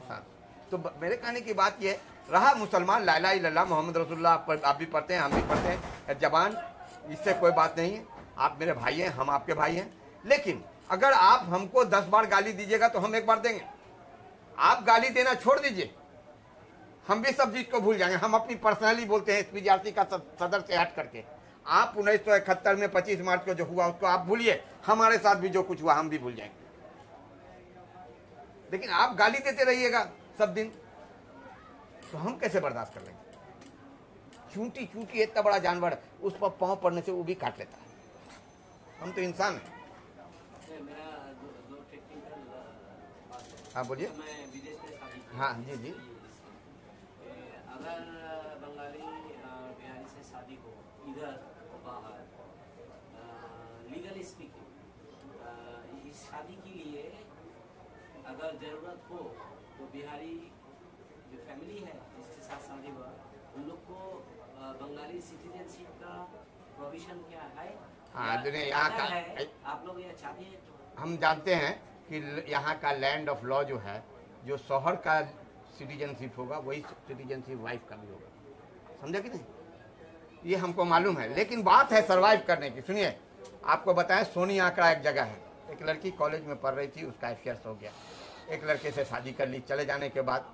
हाँ। तो मेरे कहने की बात ये रहा, मुसलमान ला इलाहा इल्लल्लाह मोहम्मद रसूलुल्लाह आप भी पढ़ते हैं, हम भी पढ़ते हैं, जबान, इससे कोई बात नहीं है। आप मेरे भाई हैं, हम आपके भाई हैं। लेकिन अगर आप हमको 10 बार गाली दीजिएगा तो हम 1 बार देंगे। आप गाली देना छोड़ दीजिए, हम भी सब चीज को भूल जाएंगे। हम अपनी पर्सनली बोलते हैं SPGRC का सदर से हट करके। आप 1971 में 25 मार्च को जो हुआ उसको आप भूलिए, हमारे साथ भी जो कुछ हुआ हम भी भूल जाएंगे। लेकिन आप गाली देते रहिएगा सब दिन, तो हम कैसे बर्दाश्त कर लेंगे? चूंटी चूंटी इतना बड़ा जानवर, उस पर पांव पड़ने से वो भी काट लेता है। हम तो इंसान हैं। हाँ बोलिए। हाँ जी जी। अगर बंगाली बिहारी से शादी हो इधर बाहर, लीगली स्पीकिंग, इस शादी के लिए अगर जरूरत हो तो बिहारी जो फैमिली है जिसके साथ शादी हुआ, उन लोग को बंगाली सिटीजनशिप का प्रोविजन क्या है? हाँ यहाँ का आप लोग ये चाहते हैं? हम जानते हैं कि यहाँ का लैंड ऑफ लॉ जो है, जो शौहर का सिटीजनशिप होगा वही सिटीजनशिप वाइफ का भी होगा, समझा कि नहीं? ये हमको मालूम है। लेकिन बात है सरवाइव करने की। सुनिए, आपको बताएं, सोनी आंकड़ा एक जगह है, एक लड़की कॉलेज में पढ़ रही थी, उसका अफेयर्स हो गया, एक लड़के से शादी कर ली। चले जाने के बाद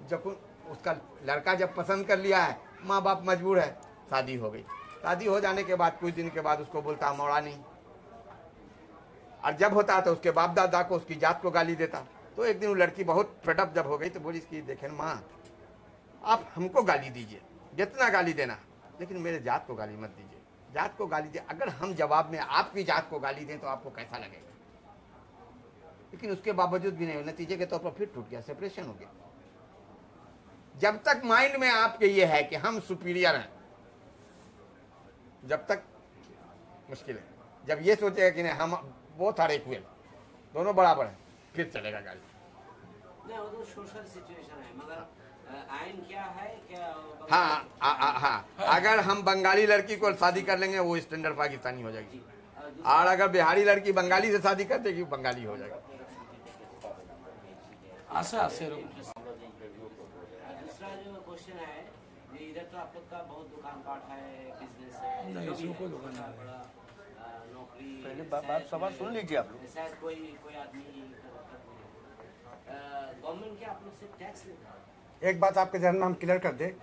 जब उसका लड़का जब पसंद कर लिया है, माँ बाप मजबूर है, शादी हो गई। शादी हो जाने के बाद कुछ दिन के बाद उसको बोलता मोड़ा नहीं, और जब होता तो उसके बाप दादा को, उसकी जात को गाली देता। तो एक दिन वो लड़की बहुत फेडअप जब हो गई तो बोली इसकी, देखें माँ, आप हमको गाली दीजिए जितना गाली देना, लेकिन मेरे जात को गाली मत दीजिए। जात को गाली दे, अगर हम जवाब में आपकी जात को गाली दें तो आपको कैसा लगेगा? लेकिन उसके बावजूद भी नहीं, नतीजे के तौर पर फिर टूट गया, सेपरेशन हो गया। जब तक माइंड में आपके ये है कि हम सुपीरियर हैं, जब तक मुश्किल है। जब ये सोचेगा कि नहीं हम बहुत सारे इक्वल, दोनों बराबर हैं, फिर चलेगा गाड़ी। नहीं, वो तो सोशल सिचुएशन है, मगर आइन क्या है क्या? हाँ, अगर हम बंगाली लड़की को शादी कर लेंगे वो स्टैंडर्ड पाकिस्तानी हो जाएगी, और अगर बिहारी लड़की बंगाली से शादी कर देगी बंगाली हो जाएगी। दूसरा जो क्वेश्चन है, इधर तो आप लोग का बहुत दुकान पाट है, बिजनेस है, नहीं इसमें कोई दुकान नहीं है, नौकरी, पहले बात सवाल सुन लीजिए आप लोग। शायद कोई आदमी गवर्नमेंट क्या आप लोग से टैक्स लेता है? एक बात आपके ध्यान में हम क्लियर कर दे,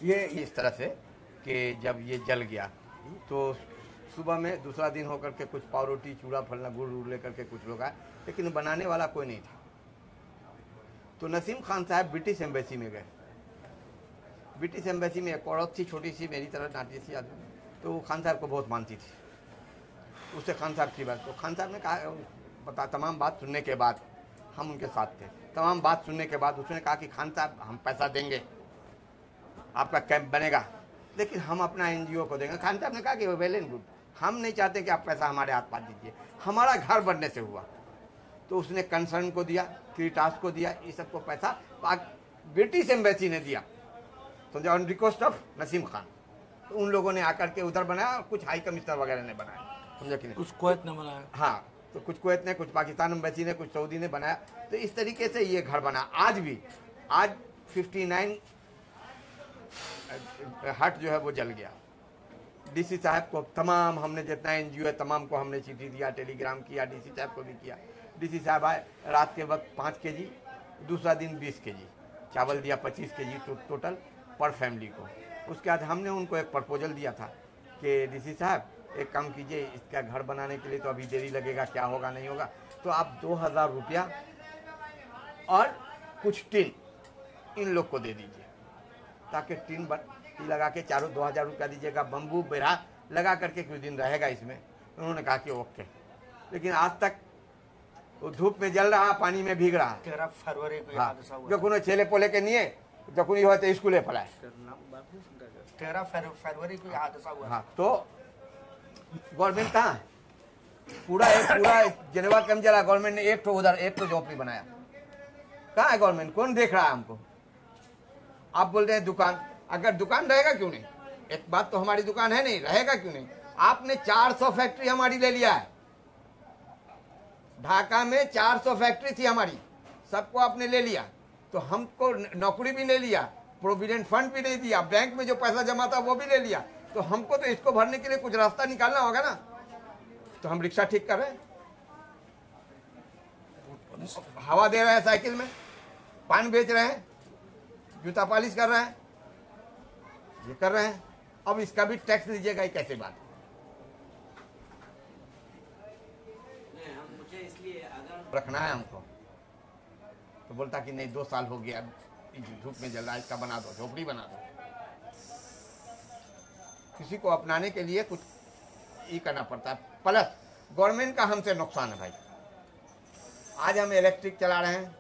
ये इस तरह से कि जब ये जल गया तो सुबह में दूसरा दिन होकर के कुछ पाव रोटी चूड़ा फलना गुड़ उड़ लेकर के कुछ लोग आए, लेकिन बनाने वाला कोई नहीं था। तो नसीम खान साहब ब्रिटिश एम्बेसी में गए, ब्रिटिश एम्बेसी में एक औरत थी, छोटी सी मेरी तरह नाटी सी आदमी, तो वो खान साहब को बहुत मानती थी। उससे खान साहब की बात, तो खान साहब ने कहा, बता तमाम बात सुनने के बाद, हम उनके साथ थे, तमाम बात सुनने के बाद उसने कहा कि खान साहब हम पैसा देंगे, आपका कैंप बनेगा, लेकिन हम अपना एनजीओ को देंगे। खान साहब ने कहा कि वेल एंड गुड, हम नहीं चाहते कि आप पैसा हमारे हाथ पा दीजिए, हमारा घर बनने से हुआ। तो उसने कंसर्न को दिया, क्रीटास को दिया, ये सबको पैसा ब्रिटिश एम्बेसी ने दिया, तो on request of Naseem Khan. तो उन लोगों ने आकर के उधर बनाया और कुछ हाई कमिश्नर वगैरह ने बनाया, समझा कि नहीं? कुछ कुवैत ने बनाया। हाँ, तो कुछ कुवैत ने, कुछ पाकिस्तान एम्बेसी ने, कुछ सऊदी ने बनाया। तो इस तरीके से ये घर बना। आज भी, आज 59 हट जो है वो जल गया। डीसी साहब को तमाम, हमने जितना एनजीओ है तमाम को हमने चिट्ठी दिया, टेलीग्राम किया, डीसी साहब को भी किया। डीसी साहब आए, रात के वक्त 5 केजी, दूसरा दिन 20 केजी चावल दिया, 25 केजी टोटल पर फैमिली को। उसके बाद हमने उनको एक प्रपोजल दिया था कि डीसी साहब एक काम कीजिए, इसका घर बनाने के लिए तो अभी देरी लगेगा, क्या होगा नहीं होगा, तो आप 2000 रुपया और कुछ टिन इन लोग को दे दीजिए, ताकि टिन लगा के चारों 2000 रुपया दीजिएगा, बम्बू बेरा लगा करके कुछ दिन रहेगा इसमें। उन्होंने कहा कि ओके, लेकिन आज तक वो धूप में जल रहा, पानी में भीग रहा। 13 फरवरी को हादसा हुआ। जो कोनो छेले पोले के नहीं जो कोई होते स्कूले पढ़ाए। 13 फरवरी को हादसा हुआ। हाँ, तो गवर्नमेंट कहाँ है? पूरा जेनेवा कैंप जला, गवर्नमेंट ने एक तो उधर एक तो झोपड़ी बनाया। कहाँ है गवर्नमेंट? कौन देख रहा है हमको? आप बोल रहे हैं दुकान, अगर दुकान रहेगा क्यों नहीं? एक बात तो हमारी दुकान है नहीं, रहेगा क्यों नहीं? आपने 400 फैक्ट्री हमारी ले लिया है। ढाका में 400 फैक्ट्री थी हमारी, सबको आपने ले लिया। तो हमको नौकरी भी ले लिया, प्रोविडेंट फंड भी नहीं दिया, बैंक में जो पैसा जमा था वो भी ले लिया। तो हमको तो इसको भरने के लिए कुछ रास्ता निकालना होगा ना। तो हम रिक्शा ठीक कर रहे हैं, हवा दे रहे हैं साइकिल में, पान बेच रहे हैं, जूता पॉलिश कर रहे हैं, ये कर रहे हैं। अब इसका भी टैक्स लीजिएगा, ये कैसे बात? मुझे इसलिए अगर रखना है हमको, तो बोलता कि नहीं 2 साल हो गया, धूप में जल रहा है, इसका बना दो, झोपड़ी बना दो। किसी को अपनाने के लिए कुछ ये करना पड़ता है। प्लस गवर्नमेंट का हमसे नुकसान है भाई। आज हम इलेक्ट्रिक चला रहे हैं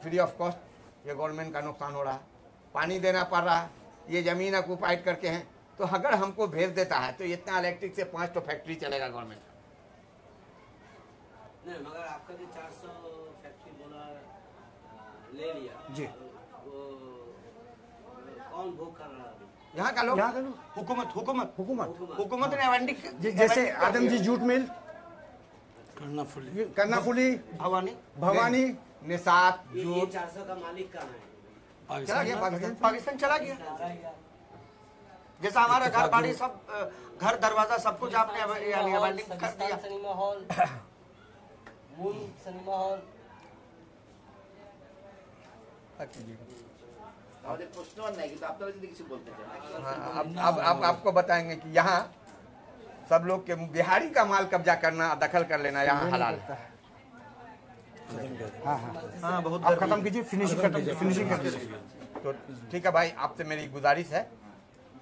फ्री ऑफ कॉस्ट, ये गवर्नमेंट का नुकसान हो रहा है। पानी देना पड़ रहा है, ये जमीन ऑक्यूपाइड करके हैं। तो अगर हमको भेज देता है तो इतना इलेक्ट्रिक से 5 तो फैक्ट्री चलेगा गवर्नमेंट। नहीं, मगर आपका जो 400 फैक्ट्री बोला ले लिया जी, वो कौन भोग कर रहा है? यहाँ का लोग, हुकूमत ने एवेंडिक, जैसे आदम जी जूट मिल, कर्नाफुली, भवानी, निसात, ये जूट, 400 का मालिक कहाँ है? चला गया पाकिस्तान चला गया। जैसा हमारा घर बाड़ी सब, घर दरवाजा सब कुछ आपने एवेंडिक कर दिया। Cinema hall, moon cinema hall. अब आपको बताएंगे कि यहाँ सब लोग के बिहारी का माल कब्जा करना, दखल कर लेना यहाँ हलाल है। हाँ, बहुत आप खत्म कीजिए, फिनिशिंग कर दीजिए। तो ठीक है भाई, आपसे मेरी गुजारिश है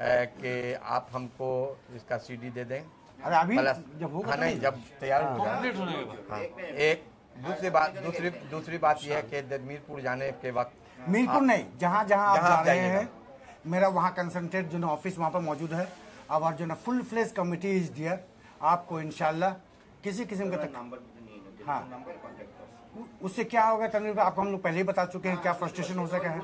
कि आप हमको इसका सीडी दे दें। अरे अभी जब होगा, नहीं जब तैयार हो जाए। हाँ, एक दूसरी बात यह है कि मीरपुर जाने के वक्त, मीरपुर नहीं, जहाँ जहाँ आप जा रहे हैं, मेरा वहाँ कंसंट्रेट जो ना ऑफिस वहाँ पर मौजूद है। और जो ना फुल फ्लेज कमिटी इज दियर, आपको इंशाल्लाह किसी किस्म का हाँ, उससे क्या होगा तनवीर भाई, आपको हम लोग पहले ही बता चुके हैं क्या फ्रस्ट्रेशन हो सका है।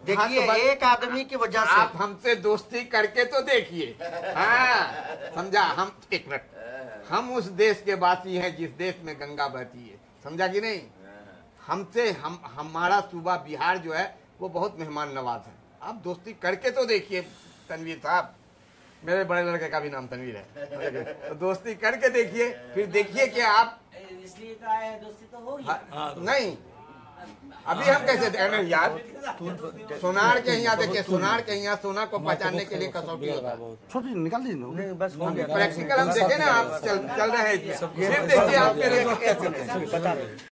देखिए, एक आदमी की वजह से आप हमसे दोस्ती करके तो देखिए। हाँ, समझा? हम एक मिनट, हम उस देश के वासी हैं जिस देश में गंगा बहती है, समझा कि नहीं? हमसे हमारा सूबा बिहार जो है वो बहुत मेहमान नवाज है। आप दोस्ती करके तो देखिए तनवीर साहब, मेरे बड़े लड़के का भी नाम तनवीर है, तो दोस्ती करके देखिए, फिर देखिए कि आप इसलिए तो आए, दोस्ती तो होगी। नहीं, अभी हम कैसे नहीं यार, सोनार के यहाँ देखिए, सोनार के यहाँ सोना को पहचानने के लिए कसौटी होता है। छोटी निकाल दीजिए, बस प्रैक्टिकल हम देखे ना, आप चल रहे हैं, सिर्फ देखिए आप मेरे दोस्त कैसे हैं।